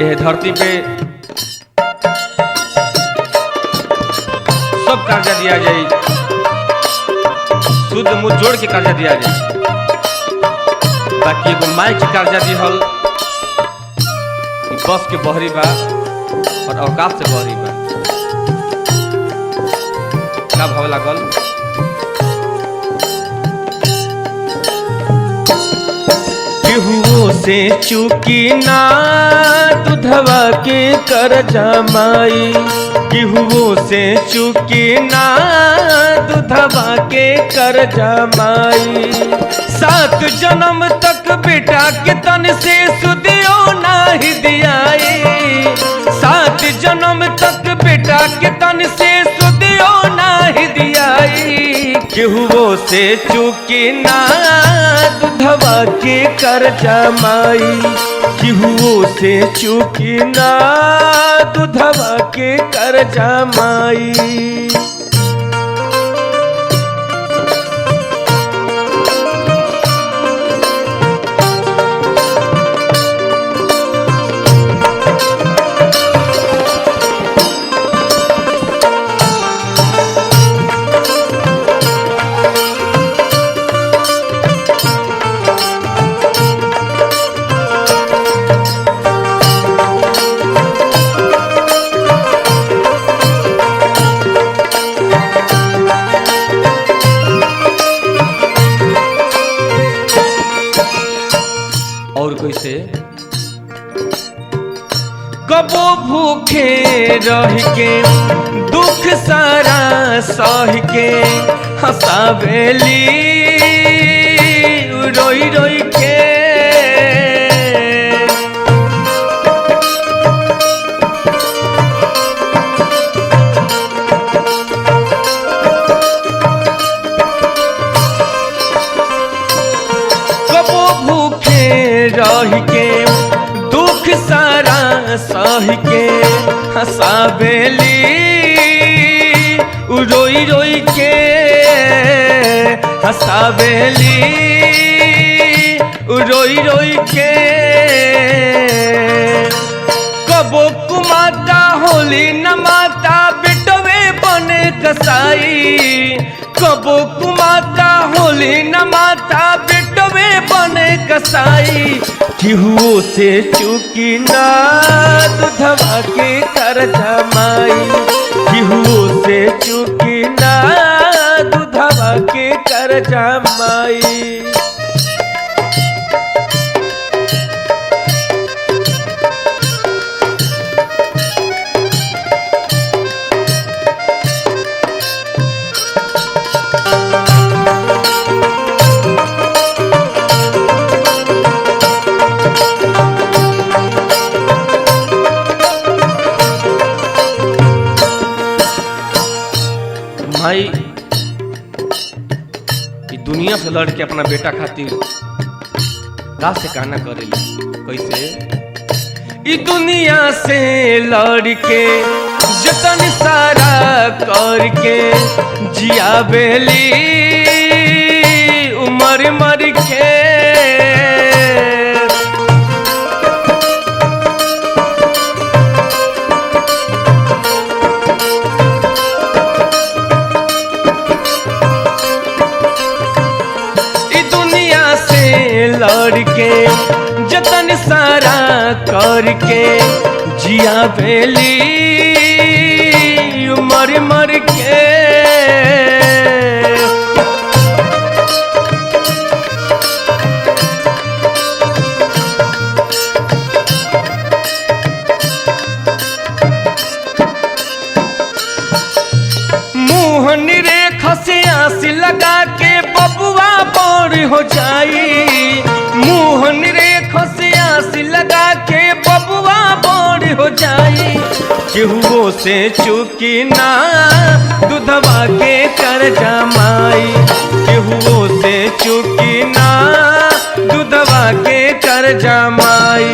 ये धरती पे सब कर्जा दिया जाए, शुद्ध मुंह जोड़ के कर्जा दिया जाए, बाकी एगो माई के कर्जा दिहल बस के बहरी बा और औकात से बहरी बा। का भाव लागल? केहुओ से चूकी ना दूधवा के कर्जा माई, केहुओ से चूकी ना दूधवा के कर्जा माई। 7 जन्म तक बेटा के तन से सुदियो नाही दियाई, 7 जन्म तक बेटा के तन से सुदियो नाही दियाई। केहुओ से चूकी ना दूधवा के कर्जा माई, केहुओ से चूकी ना दूधवा के कर्जा माई। और कैसे? कबो भूखे रह के दुख सारा सह के हंसावेली रोई रोई के, कबो भूखे रह के दुख सारा सह के हंसावेली रोई रोई के, हंसावेली रोई रोई के। कबो कुमाता होली न माता बेटवे बने कसाई, कबो कुमाता होली न माता बेटवे बने कसाई। केहुओ से चूकी ना दूधवा के कर्जा माई, केहुओ से चूकी ना दूधवा के कर्जा माई। भाई ये दुनिया से लड़ के अपना बेटा खातिर का से कहना करेली कैसे? ये दुनिया से लड़ के जतन सारा करके जिया बेली उमर मर के, लड़ के जतन सारा करके जिया बेली मर मर के। मुँह निरेखा से आस लगा के बबुआ बड़ हो जाई, मुँह निरेखा से आस लगा के बबुआ बड़ हो जाई। केहुओ से चूकी ना दूधवा के कर्जा माई, केहुओ से चूकी ना दूधवा के कर्जा माई।